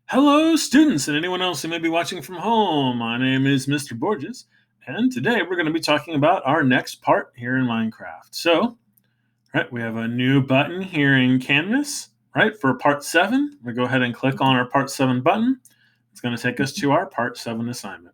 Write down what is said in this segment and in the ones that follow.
Hello, students, and anyone else who may be watching from home. My name is Mr. Borges, and today we're going to be talking about our next part here in Minecraft. So, right, we have a new button here in Canvas, right, for part 7. We go ahead and click on our part 7 button. It's going to take us to our part 7 assignment.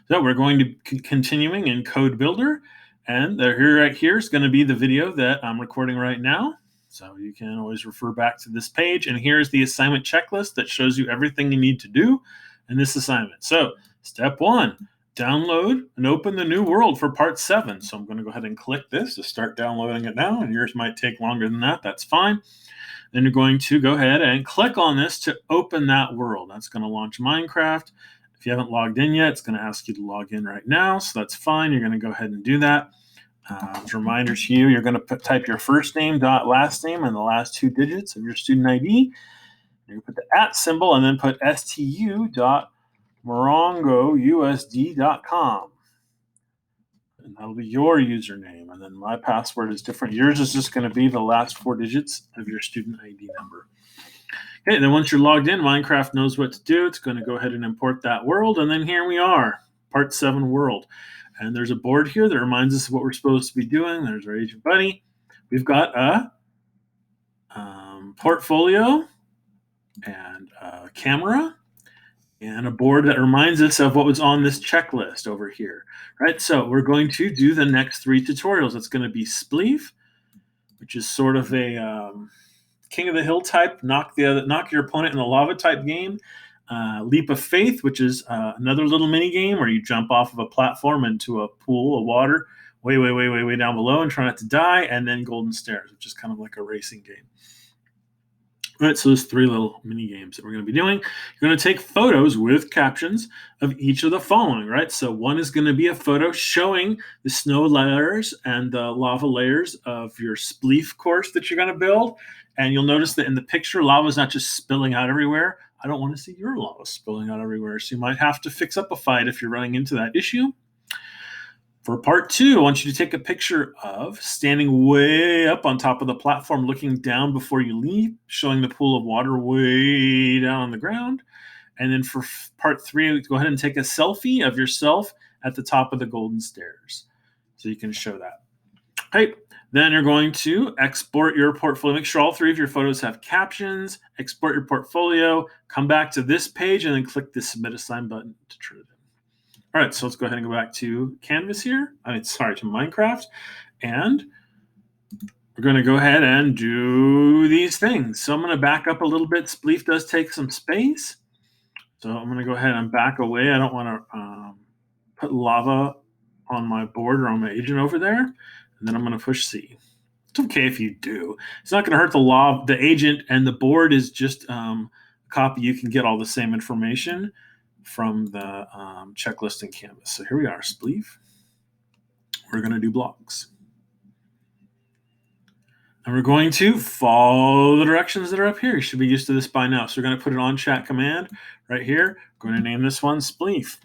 So, we're going to be continuing in Code Builder, and right here is going to be the video that I'm recording right now. So you can always refer back to this page. And here's the assignment checklist that shows you everything you need to do in this assignment. So step 1, download and open the new world for part 7. So I'm going to go ahead and click this to start downloading it now. And yours might take longer than that. That's fine. Then you're going to go ahead and click on this to open that world. That's going to launch Minecraft. If you haven't logged in yet, it's going to ask you to log in right now. So that's fine. You're going to go ahead and do that. As reminders to you, you're going to type your first name, last name, and the last 2 digits of your student ID. You're going to put the @ symbol and then put stu.morongousd.com. And that'll be your username. And then my password is different. Yours is just going to be the last 4 digits of your student ID number. Okay, then once you're logged in, Minecraft knows what to do. It's going to go ahead and import that world. And then here we are, part 7 world. And there's a board here that reminds us of what we're supposed to be doing. There's our agent buddy. We've got a portfolio and a camera and a board that reminds us of what was on this checklist over here, right? So we're going to do the next 3 tutorials. It's going to be Spleef, which is sort of a King of the Hill type, knock your opponent in the lava type game. Leap of Faith, which is another little mini game where you jump off of a platform into a pool of water way down below and try not to die. And then Golden Stairs, which is kind of like a racing game. All right, so there's 3 little mini games that we're going to be doing. You're going to take photos with captions of each of the following, right? So one is going to be a photo showing the snow layers and the lava layers of your Spleef course that you're going to build. And you'll notice that in the picture, lava is not just spilling out everywhere. I don't want to see your lava spilling out everywhere. So you might have to fix up a fight if you're running into that issue. For part 2, I want you to take a picture of standing way up on top of the platform, looking down before you leap, showing the pool of water way down on the ground. And then for part 3, go ahead and take a selfie of yourself at the top of the Golden Stairs. So you can show that. Okay. Then you're going to export your portfolio. Make sure all 3 of your photos have captions. Export your portfolio. Come back to this page and then click the Submit Assign button to turn it in. All right, so let's go ahead and go back to Canvas here. To Minecraft. And we're going to go ahead and do these things. So I'm going to back up a little bit. Spleef does take some space. So I'm going to go ahead and back away. I don't want to put lava on my board or on my agent over there. And then I'm going to push C. It's okay if you do. It's not going to hurt the agent, and the board is just a copy. You can get all the same information from the checklist in Canvas. So here we are, Spleef. We're going to do blocks. And we're going to follow the directions that are up here. You should be used to this by now. So we're going to put an on-chat command right here. We're going to name this one Spleef.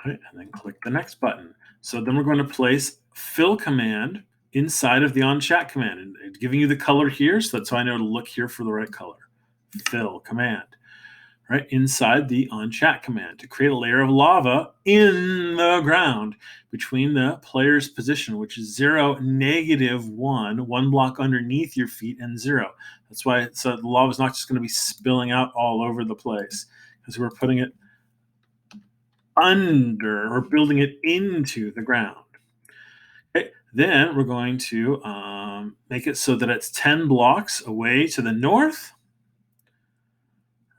Okay, and then click the next button. So then we're going to place fill command inside of the on-chat command. And it's giving you the color here, so that's how I know to look here for the right color. Fill command. Right inside the on-chat command to create a layer of lava in the ground between the player's position, which is 0, -1, 1 block underneath your feet, and 0. That's why the lava is not just going to be spilling out all over the place, because we're putting it under or building it into the ground. Okay, then we're going to make it so that it's 10 blocks away to the north.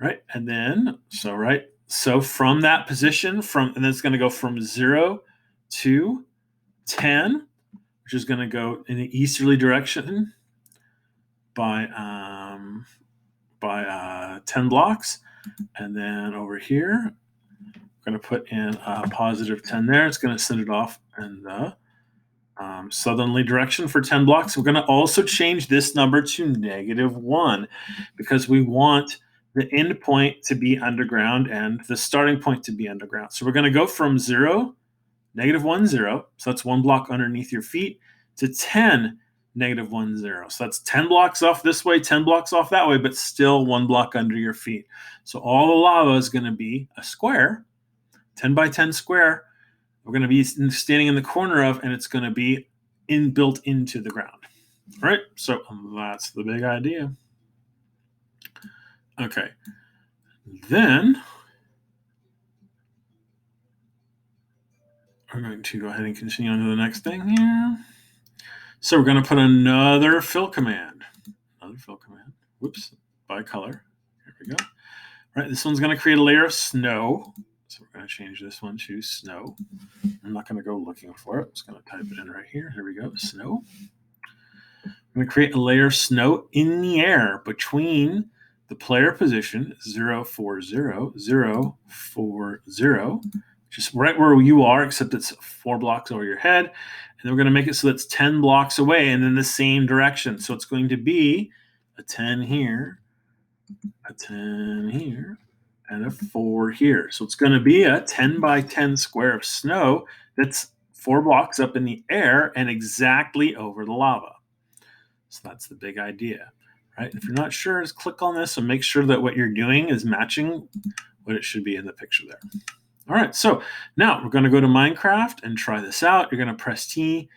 Right, and then, so from that position, and then it's going to go from 0 to 10, which is going to go in the easterly direction by 10 blocks. And then over here, we're going to put in a positive 10 there. It's going to send it off in the southerly direction for 10 blocks. We're going to also change this number to -1 because we want the end point to be underground and the starting point to be underground. So we're going to go from 0, -1, 0, so that's 1 block underneath your feet, to 10, -1, 0. So that's 10 blocks off this way, 10 blocks off that way, but still 1 block under your feet. So all the lava is going to be a square, 10 by 10 square. We're going to be standing in the corner of, and it's going to be built into the ground. All right, so that's the big idea. Okay, then we're going to go ahead and continue on to the next thing here. So we're going to put another fill command. Whoops, by color. Here we go. All right, this one's going to create a layer of snow. So we're going to change this one to snow. I'm not going to go looking for it. I'm just going to type it in right here. Here we go, snow. I'm going to create a layer of snow in the air between the player position 0, 4, 0, 0, 4, 0, just right where you are, except it's 4 blocks over your head. And we're going to make it so that's 10 blocks away and in the same direction. So it's going to be a 10 here, a 10 here, and a 4 here. So it's going to be a 10 by 10 square of snow that's 4 blocks up in the air and exactly over the lava. So that's the big idea, right? If you're not sure, just click on this and make sure that what you're doing is matching what it should be in the picture there. All right, so now we're going to go to Minecraft and try this out. You're going to press T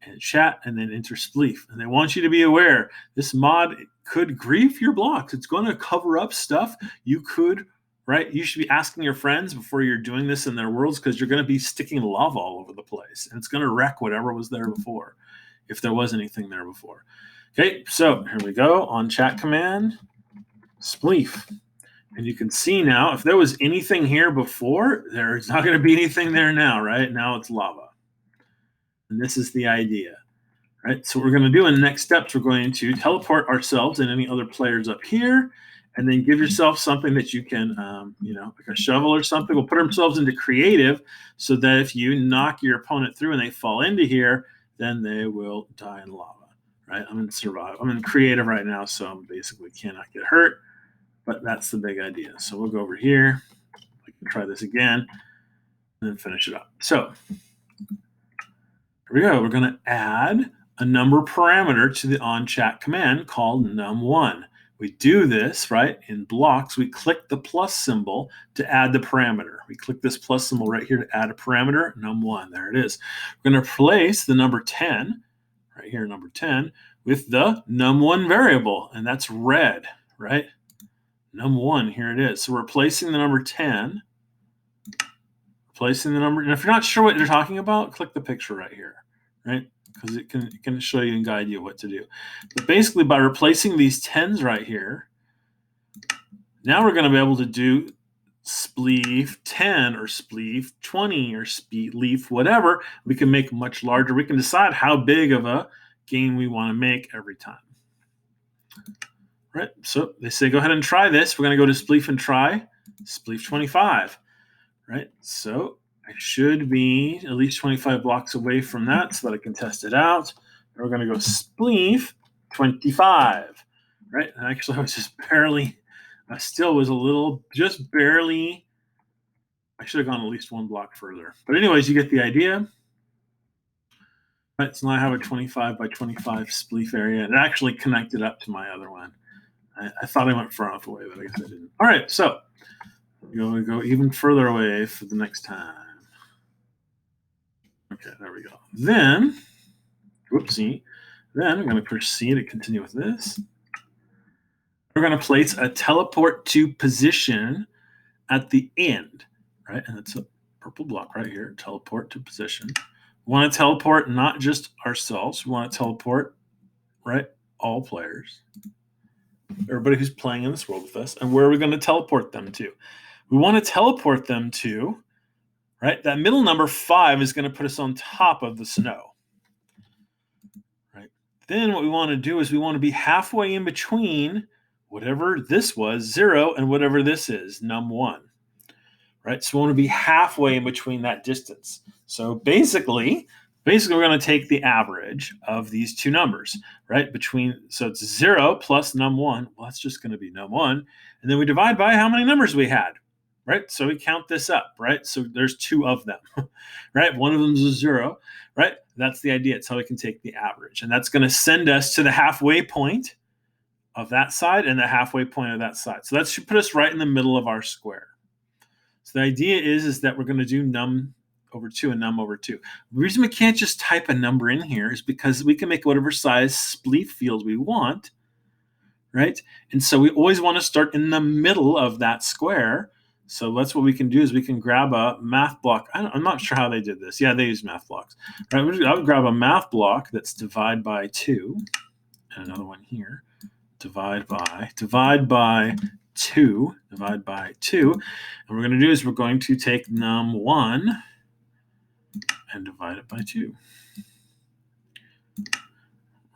and chat and then enter Spleef. And they want you to be aware, this mod could grief your blocks. It's going to cover up stuff you could, right? You should be asking your friends before you're doing this in their worlds, because you're going to be sticking lava all over the place. And it's going to wreck whatever was there before, if there was anything there before. Okay, so here we go on chat command, Spleef. And you can see now, if there was anything here before, there's not going to be anything there now, right? Now it's lava. And this is the idea, right? So what we're going to do in the next steps, we're going to teleport ourselves and any other players up here, and then give yourself something that you can, like a shovel or something. We'll put ourselves into creative so that if you knock your opponent through and they fall into here, then they will die in lava, right? I'm in survive. I'm in creative right now, so I basically cannot get hurt. But that's the big idea. So we'll go over here. I can try this again and then finish it up. So here we go. We're going to add a number parameter to the onChat command called num1. We do this, right, in blocks. We click the plus symbol to add the parameter. We click this plus symbol right here to add a parameter, num1. There it is. We're going to replace the number 10, right here, number 10, with the num1 variable, and that's red, right? Num1, here it is. So we're replacing the number 10, replacing the number, and if you're not sure what they're talking about, click the picture right here, right? Because it can show you and guide you what to do. But basically, by replacing these 10s right here, now we're going to be able to do Spleef 10 or Spleef 20 or Spleef whatever. We can make much larger. We can decide how big of a game we want to make every time. Right, so they say go ahead and try this. We're going to go to Spleef and try Spleef 25. Right, so I should be at least 25 blocks away from that so that I can test it out. And we're going to go Spleef 25. Right, and actually I was just barely, I still was a little, just barely, I should have gone at least 1 block further. But anyways, you get the idea. Right, so now I have a 25 by 25 Spleef area. It actually connected up to my other one. I thought I went far enough away, but I guess I didn't. All right, so we're going to go even further away for the next time. Okay, there we go. Then, whoopsie, then I'm going to proceed to continue with this. We're going to place a teleport to position at the end, right? And it's a purple block right here, teleport to position. We want to teleport not just ourselves. We want to teleport, right, all players. Everybody who's playing in this world with us. And where are we going to teleport them to? We want to teleport them to, right, that middle number 5 is going to put us on top of the snow. Right. Then what we want to do is we want to be halfway in between whatever this was, 0, and whatever this is, num1. Right. So we want to be halfway in between that distance. So basically we're going to take the average of these two numbers, right? So it's 0 plus num1. Well, that's just going to be num1. And then we divide by how many numbers we had. right? So we count this up, right? So there's 2 of them, right? One of them is a 0, right? That's the idea. It's how we can take the average. And that's going to send us to the halfway point of that side and the halfway point of that side. So that should put us right in the middle of our square. So the idea is that we're going to do num over 2 and num over 2. The reason we can't just type a number in here is because we can make whatever size spleef field we want, right? And so we always want to start in the middle of that square. So that's what we can do is we can grab a math block. I'm not sure how they did this. Yeah, they use math blocks. Right? I would grab a math block that's divide by 2, and another one here. Divide by 2, divide by 2. And what we're going to do is we're going to take num1 and divide it by 2.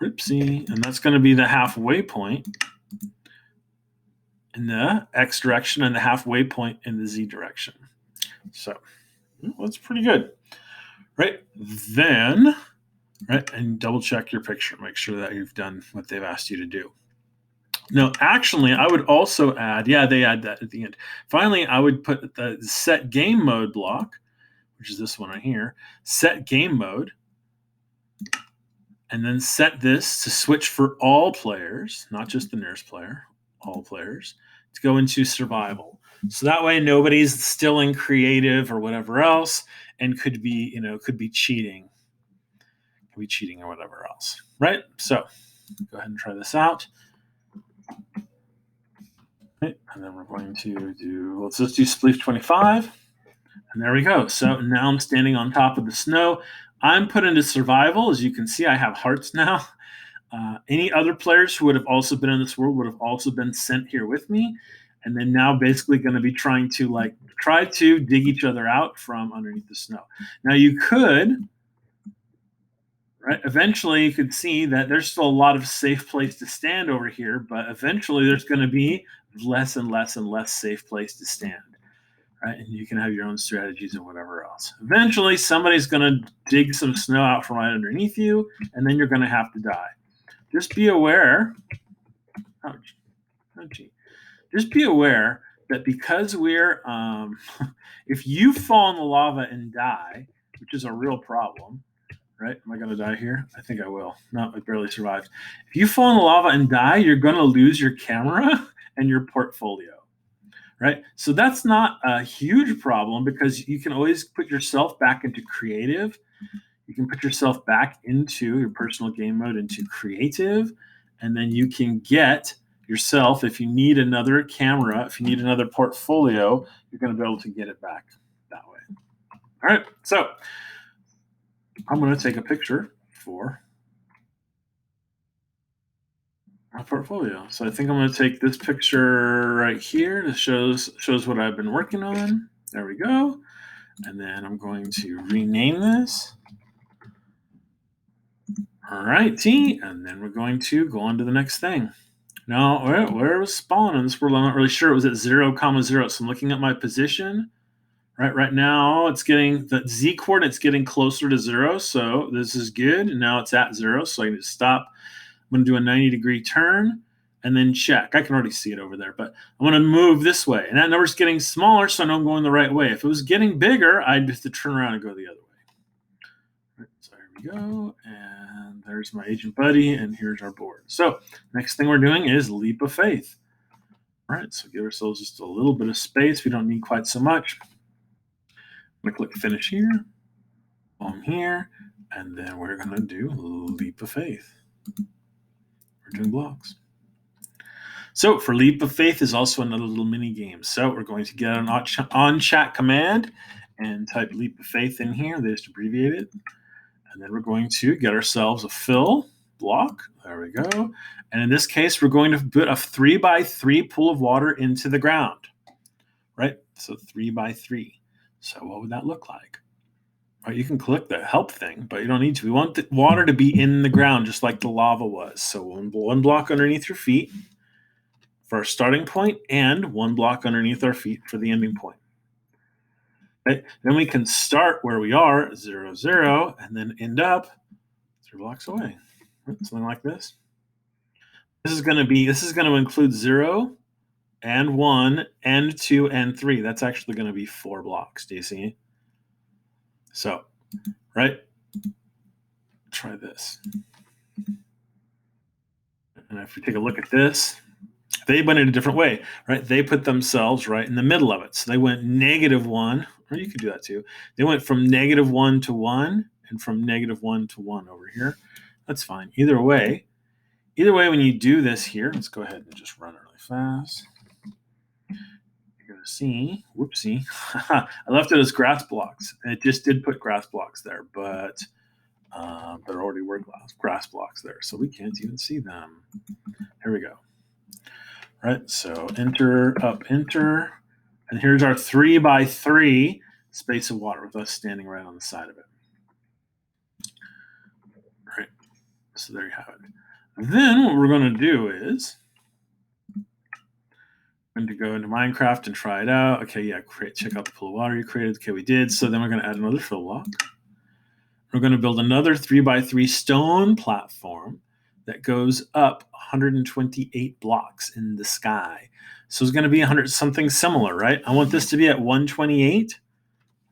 Whoopsie. And that's going to be the halfway point in the x direction and the halfway point in the z direction. So that's pretty good, right? Then, right, and double check your picture. Make sure that you've done what they've asked you to do. Now, actually, I would also add, yeah, they add that at the end. Finally, I would put the set game mode block, which is this one right here, set game mode, and then set this to switch for all players, not just the nearest player, all players, to go into survival. So that way nobody's still in creative or whatever else and could be cheating. Could be cheating or whatever else, right? So go ahead and try this out. Okay, and then we're going to do, let's just do Spleef 25. And there we go. So now I'm standing on top of the snow. I'm put into survival. As you can see, I have hearts now. Any other players who would have also been in this world would have also been sent here with me. And then now basically going to be try to dig each other out from underneath the snow. Now you could, right, eventually you could see that there's still a lot of safe place to stand over here, but eventually there's going to be less and less and less safe place to stand. Right? And you can have your own strategies and whatever else. Eventually, somebody's going to dig some snow out from right underneath you, and then you're going to have to die. Just be aware. Just be aware that because we're, if you fall in the lava and die, which is a real problem, right? Am I going to die here? I think I will. No, I barely survived. If you fall in the lava and die, you're going to lose your camera and your portfolio. Right? So that's not a huge problem because you can always put yourself back into creative. You can put yourself back into your personal game mode into creative, and then you can get yourself, if you need another camera, if you need another portfolio, you're going to be able to get it back that way. All right, so I'm going to take a picture for my portfolio. So I think I'm going to take this picture right here that shows what I've been working on. There we go. And then I'm going to rename this. All righty. And then we're going to go on to the next thing. Now, where was spawn in this world? I'm not really sure. It was at 0, 0. So I'm looking at my position. Right now, it's getting the z coordinate's getting closer to 0. So this is good. And now it's at 0. So I can just stop. I'm going to do a 90-degree turn and then check. I can already see it over there, but I'm going to move this way. And that number's getting smaller, so I know I'm going the right way. If it was getting bigger, I'd have to turn around and go the other way. Right, so here we go. And there's my agent buddy, and here's our board. So next thing we're doing is leap of faith. All right, so give ourselves just a little bit of space. We don't need quite so much. I'm going to click finish here, boom here, and then we're going to do leap of faith. Doing blocks. So for leap of faith is also another little mini game. So we're going to get an on chat command and type leap of faith in here. They just abbreviate it. And then we're going to get ourselves a fill block. There we go. And in this case, we're going to put a 3x3 pool of water into the ground. Right? So 3x3. So what would that look like? Right, you can click the help thing, but you don't need to. We want the water to be in the ground, just like the lava was. So one block underneath your feet for our starting point, and one block underneath our feet for the ending point. Okay? Then we can start where we are, 0, 0, and then end up 3 blocks away. Something like this. This is going to include 0, and 1 and 2 and 3. That's actually going to be 4 blocks. Do you see? So, right? Try this. And if we take a look at this, they went in a different way, right? They put themselves right in the middle of it. So they went -1, or you could do that too. They went from -1 to 1 and from -1 to 1 over here. That's fine. Either way, when you do this here, let's go ahead and just run it really fast. You're going to see, whoopsie, I left it as grass blocks. It just did put grass blocks there, but there already were grass blocks there, so we can't even see them. Here we go. Right, so enter, up, enter, and here's our 3x3 space of water with us standing right on the side of it. Right, so there you have it. Then what we're going to do is I'm going to go into Minecraft and try it out. Okay, yeah, check out the pool of water you created. Okay, we did. So then we're going to add another fill block. We're going to build another 3x3 stone platform that goes up 128 blocks in the sky. So it's going to be 100 something similar, right? I want this to be at 128,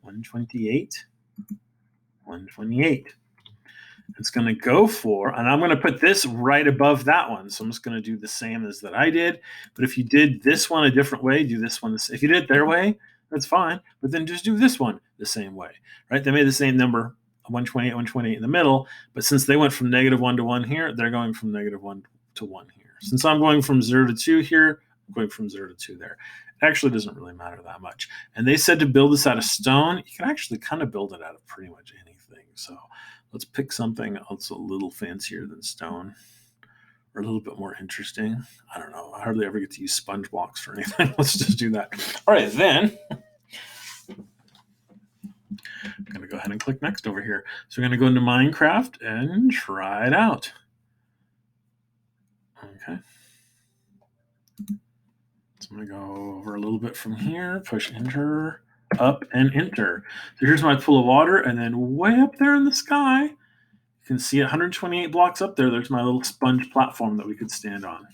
128, 128. It's going to go for, and I'm going to put this right above that one. So I'm just going to do the same as that I did. But if you did this one a different way, do this one. If you did it their way, that's fine. But then just do this one the same way, right? They made the same number, 128, 128 in the middle. But since they went from -1 to 1 here, they're going from -1 to 1 here. Since I'm going from 0 to 2 here, I'm going from 0 to 2 there. It actually doesn't really matter that much. And they said to build this out of stone. You can actually kind of build it out of pretty much anything. So let's pick something else a little fancier than stone, or a little bit more interesting. I don't know. I hardly ever get to use sponge blocks for anything. Let's just do that. All right, then I'm going to go ahead and click next over here. So we're going to go into Minecraft and try it out. Okay. So I'm going to go over a little bit from here, push enter, up and enter. So here's my pool of water, and then way up there in the sky, you can see 128 blocks up there. There's my little sponge platform that we could stand on.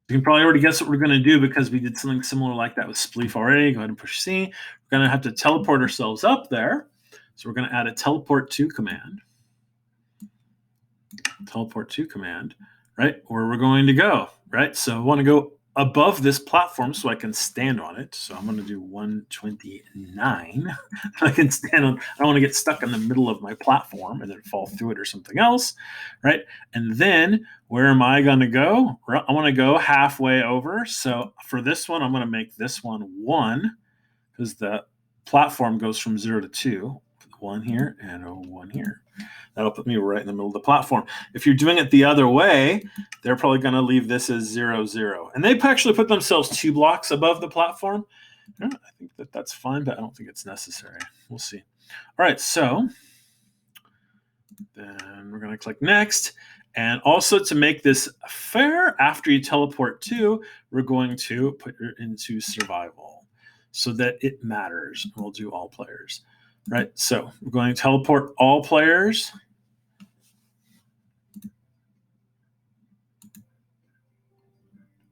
You can probably already guess what we're going to do because we did something similar like that with Spleef already. Go ahead and push C. We're going to have to teleport ourselves up there. So we're going to add a teleport to command. Teleport to command, right? Where we're going to go, right? So I want to go above this platform so I can stand on it. So I'm going to do 129. So I can stand on, I don't want to get stuck in the middle of my platform and then fall through it or something else, right? And then where am I going to go? I want to go halfway over. So for this one, I'm going to make this one 1 because the platform goes from 0 to 2. 1 here and a 1 here. That'll put me right in the middle of the platform. If you're doing it the other way, they're probably going to leave this as 0, 0. And they actually put themselves 2 blocks above the platform. I think that that's fine, but I don't think it's necessary. We'll see. All right, so then we're going to click next. And also to make this fair, after you teleport to, we're going to put it into survival so that it matters. We'll do all players. Right, so we're going to teleport all players.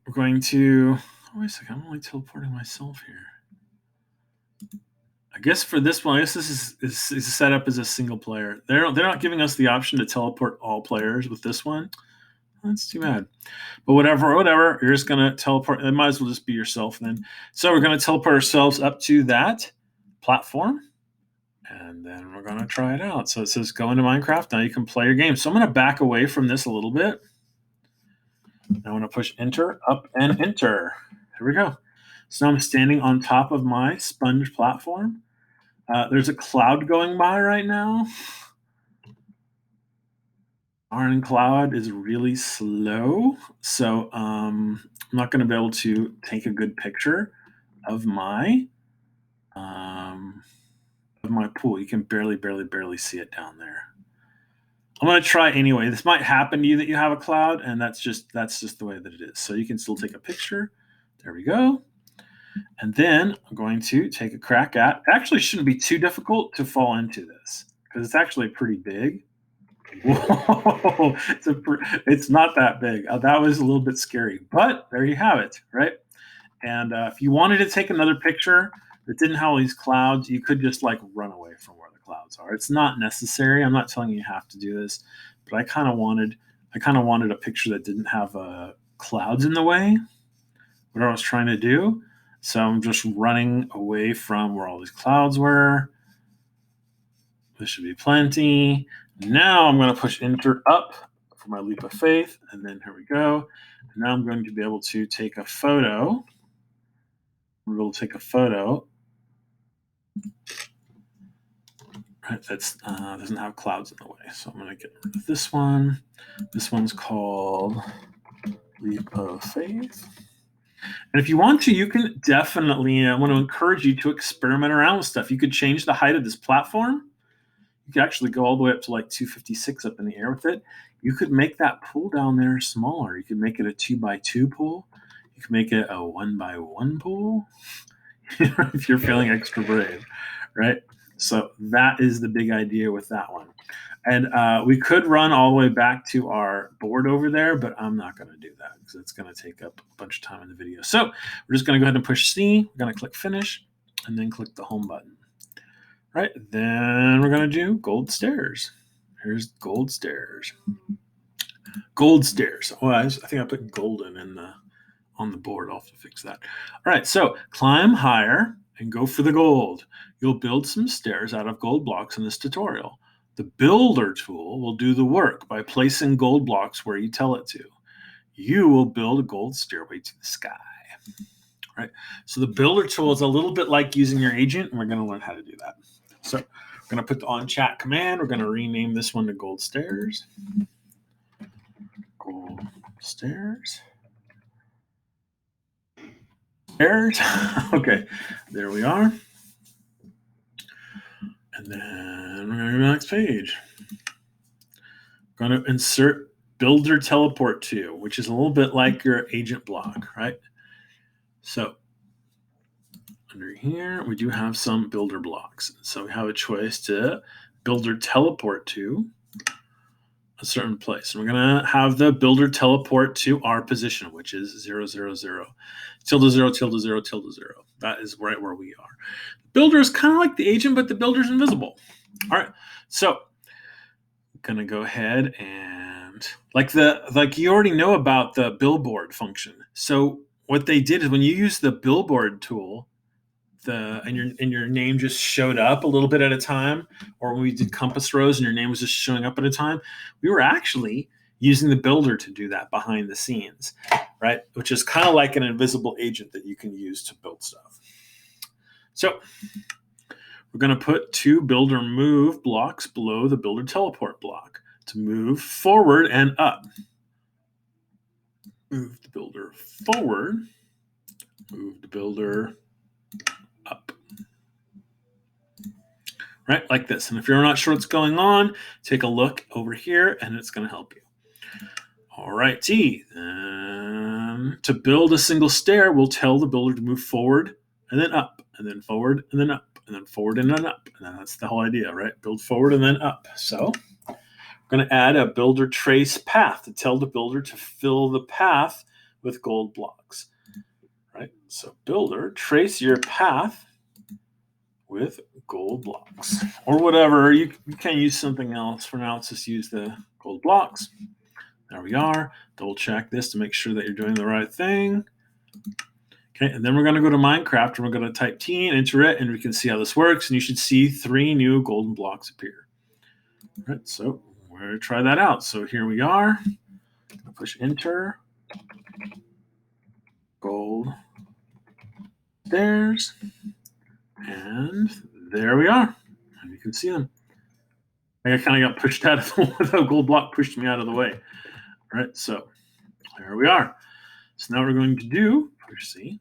We're going to, oh, wait a second, I'm only teleporting myself here. I guess for this one, I guess this is set up as a single player. They're not giving us the option to teleport all players with this one. That's too bad. But whatever, you're just going to teleport. It might as well just be yourself then. So we're going to teleport ourselves up to that platform. And then we're going to try it out. So it says go into Minecraft. Now you can play your game. So I'm going to back away from this a little bit. I want to push enter, up and enter. Here we go. So now I'm standing on top of my sponge platform. There's a cloud going by right now. Darn cloud is really slow. So I'm not going to be able to take a good picture of my pool. You can barely see it down there. I'm going to try anyway. This might happen to you that you have a cloud, and that's just the way that it is. So you can still take a picture. There we go. And then I'm going to take a crack at, it actually shouldn't be too difficult to fall into this because it's actually pretty big. Whoa, it's not that big. That was a little bit scary, but there you have it, right? And if you wanted to take another picture that didn't have all these clouds, you could just like run away from where the clouds are. It's not necessary. I'm not telling you have to do this, but I kind of wanted a picture that didn't have clouds in the way, what I was trying to do. So I'm just running away from where all these clouds were. This should be plenty. Now I'm going to push enter up for my leap of faith. And then here we go. Now I'm going to be able to take a photo. We're able to take a photo. Right, that's doesn't have clouds in the way. So I'm going to get rid of this one. This one's called leap of faith. And if you want to, you can definitely, I want to encourage you to experiment around with stuff. You could change the height of this platform. You could actually go all the way up to like 256 up in the air with it. You could make that pool down there smaller. You could make it a 2x2 pool. You could make it a 1x1 pool if you're feeling extra brave, right? So that is the big idea with that one. And we could run all the way back to our board over there, but I'm not going to do that because it's going to take up a bunch of time in the video. So we're just going to go ahead and push C. We're going to click finish and then click the home button. Right, then we're going to do gold stairs. Here's gold stairs. Gold stairs. Oh, I think I put golden on the board. I'll have to fix that. All right, so climb higher and go for the gold. You'll build some stairs out of gold blocks in this tutorial. The builder tool will do the work by placing gold blocks where you tell it to. You will build a gold stairway to the sky. Right, so the builder tool is a little bit like using your agent, and we're going to learn how to do that. So we're going to put the on chat command. We're going to rename this one to gold stairs. Gold stairs. Stairs. Okay, there we are. And then we're going to go to the next page. We're going to insert builder teleport to, which is a little bit like your agent block, right? So under here, we do have some builder blocks. So we have a choice to builder teleport to a certain place. And we're going to have the builder teleport to our position, which is 0, 0, 0, tilde 0, tilde 0, tilde 0. That is right where we are. Builder is kind of like the agent, but the builder is invisible. All right. So I'm going to go ahead and like you already know about the billboard function. So what they did is when you use the billboard tool, and your name just showed up a little bit at a time, or when we did compass rose and your name was just showing up at a time, we were actually using the builder to do that behind the scenes, right? Which is kind of like an invisible agent that you can use to build stuff. So we're going to put 2 builder move blocks below the builder teleport block to move forward and up. Move the builder forward, move the builder up. Right, like this. And if you're not sure what's going on, take a look over here and it's going to help you. All right, T. To build a single stair, we'll tell the builder to move forward and then up, and then forward and then up, and then forward and then up. And that's the whole idea, right? Build forward and then up. So we're going to add a builder trace path to tell the builder to fill the path with gold blocks. Right, so builder, trace your path with gold blocks or whatever. You can use something else. For now, let's just use the gold blocks. There we are. Double check this to make sure that you're doing the right thing. Okay, and then we're going to go to Minecraft and we're going to type T and enter it, and we can see how this works. And you should see 3 new golden blocks appear. All right, so we're going to try that out. So here we are. Push enter. Gold stairs. And there we are. And you can see them. I kind of got pushed out of the gold block pushed me out of the way. All right, so there we are. So now we're going to do, push C.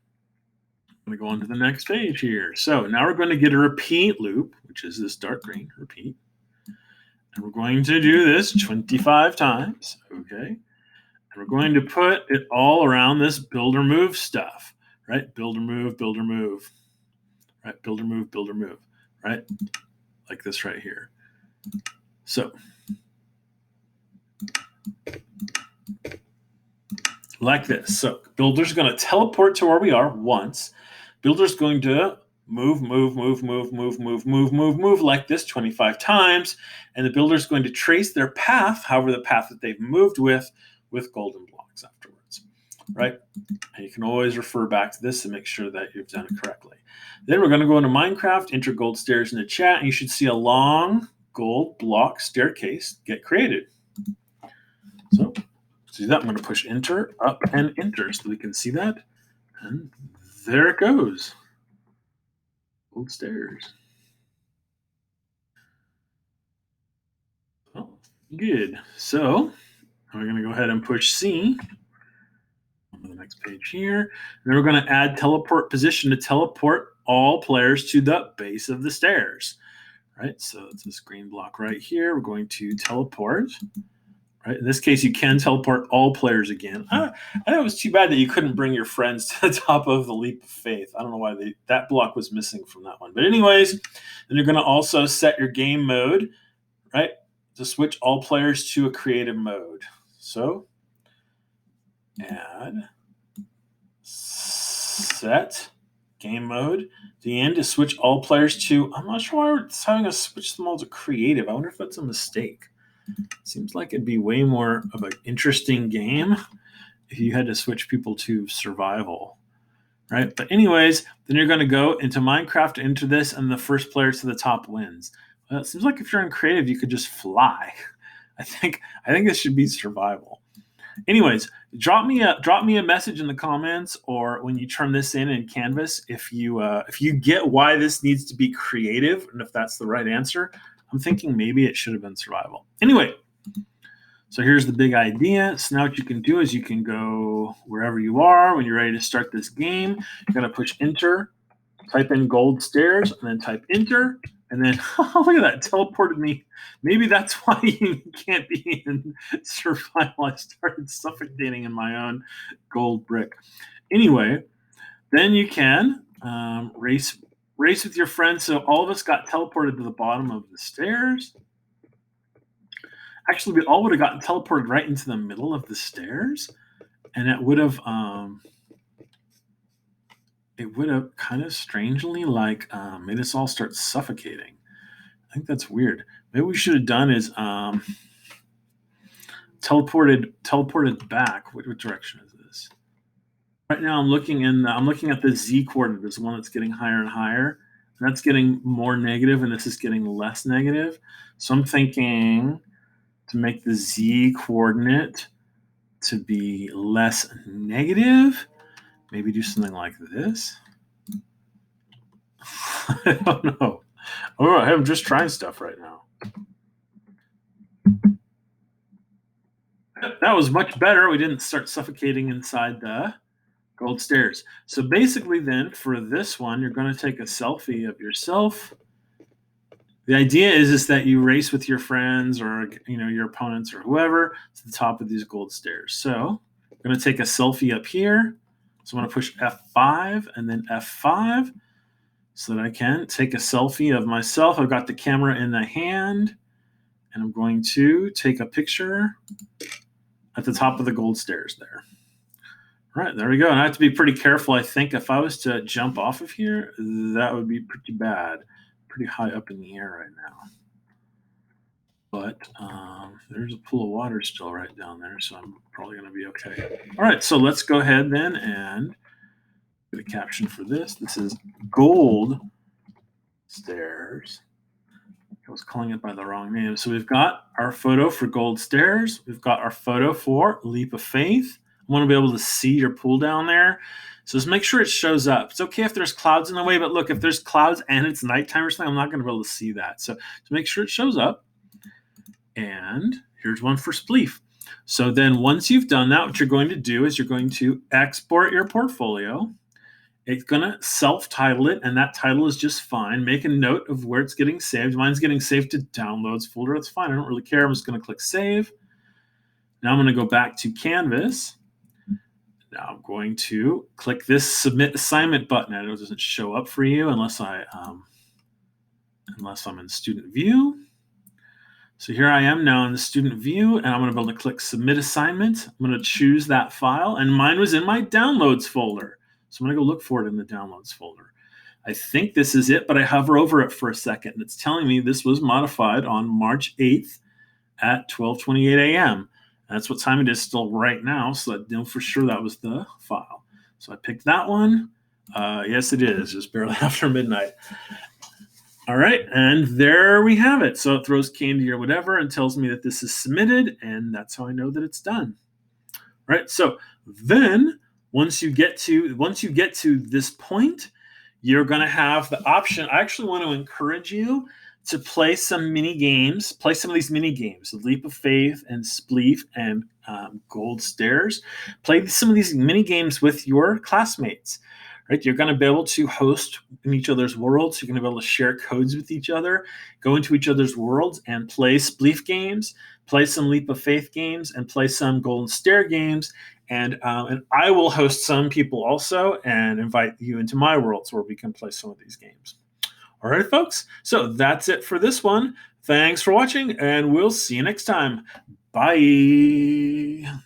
I'm going to go on to the next page here. So now we're going to get a repeat loop, which is this dark green, repeat. And we're going to do this 25 times, okay? And we're going to put it all around this builder move stuff, right? Builder move, right? Builder move, right? Like this right here. So like this. So builder's going to teleport to where we are once. Builder's going to move like this 25 times. And the builder's going to trace their path, however the path that they've moved with golden blocks afterwards, right? And you can always refer back to this to make sure that you've done it correctly. Then we're going to go into Minecraft, enter gold stairs in the chat, and you should see a long gold block staircase get created. So to do that, I'm going to push enter, up, and enter so we can see that. And there it goes. Gold stairs. Oh, good. So we're going to go ahead and push C on the next page here. And then we're going to add teleport position to teleport all players to the base of the stairs. Right, so it's this green block right here. We're going to teleport. Right, in this case, you can teleport all players again. I know it was too bad that you couldn't bring your friends to the top of the leap of faith. I don't know why that block was missing from that one. But anyways, then you're going to also set your game mode, right, to switch all players to a creative mode. So add set game mode. The end to switch all players to, I'm not sure why it's having us switch them all to creative. I wonder if that's a mistake. Seems like it'd be way more of an interesting game if you had to switch people to survival, right? But anyways, then you're going to go into Minecraft, enter this, and the first player to the top wins. Well, it seems like if you're in creative, you could just fly. I think this should be survival. Anyways, drop me a message in the comments or when you turn this in Canvas if you get why this needs to be creative and if that's the right answer. I'm thinking maybe it should have been survival. Anyway, so here's the big idea. So now what you can do is you can go wherever you are when you're ready to start this game. You're going to push enter, type in gold stairs, and then type enter. And then, look at that, teleported me. Maybe that's why you can't be in survival. I started suffocating in my own gold brick. Anyway, then you can race with your friends. So all of us got teleported to the bottom of the stairs. Actually, we all would have gotten teleported right into the middle of the stairs. And it would have kind of strangely made us all start suffocating. I think that's weird. Maybe what we should have done is teleported back. What direction is this? Right now, I'm looking at the z coordinate. This one that's getting higher and higher. And that's getting more negative, and this is getting less negative. So I'm thinking to make the z coordinate to be less negative. Maybe do something like this. I don't know. Oh, I'm just trying stuff right now. That was much better. We didn't start suffocating inside the gold stairs. So basically then for this one, you're going to take a selfie of yourself. The idea is that you race with your friends or your opponents or whoever to the top of these gold stairs. So I'm going to take a selfie up here. So I'm going to push F5 and then F5 so that I can take a selfie of myself. I've got the camera in the hand, and I'm going to take a picture at the top of the gold stairs there. All right, there we go. And I have to be pretty careful, I think. If I was to jump off of here, that would be pretty bad. Pretty high up in the air right now. But there's a pool of water still right down there, so I'm probably going to be okay. All right, so let's go ahead then and get a caption for this. This is gold stairs. I was calling it by the wrong name. So we've got our photo for gold stairs. We've got our photo for leap of faith. I want to be able to see your pool down there. So just make sure it shows up. It's okay if there's clouds in the way, but look, if there's clouds and it's nighttime or something, I'm not going to be able to see that. So to make sure it shows up. And here's one for Spleef. So then once you've done that, what you're going to do is you're going to export your portfolio. It's going to self-title it, and that title is just fine. Make a note of where it's getting saved. Mine's getting saved to downloads folder. That's fine. I don't really care. I'm just going to click save. Now I'm going to go back to Canvas. Now I'm going to click this submit assignment button. I know it doesn't show up for you unless I'm in student view. So here I am now in the student view, and I'm going to be able to click Submit Assignment. I'm going to choose that file, and mine was in my Downloads folder. So I'm going to go look for it in the Downloads folder. I think this is it, but I hover over it for a second, and it's telling me this was modified on March 8th at 12:28 a.m. That's what time it is still right now, so I know for sure that was the file. So I picked that one. Yes, it is, just barely after midnight. All right, and there we have it. So it throws candy or whatever and tells me that this is submitted, and that's how I know that it's done. All right, so then once you get to this point, you're going to have the option. I actually want to encourage you to play some mini games, play some of these mini games, Leap of Faith and Spleef and Gold Stairs. Play some of these mini games with your classmates. Right? You're going to be able to host in each other's worlds. You're going to be able to share codes with each other, go into each other's worlds and play Spleef games, play some Leap of Faith games, and play some Golden Stair games. And I will host some people also and invite you into my worlds where we can play some of these games. All right, folks. So that's it for this one. Thanks for watching, and we'll see you next time. Bye.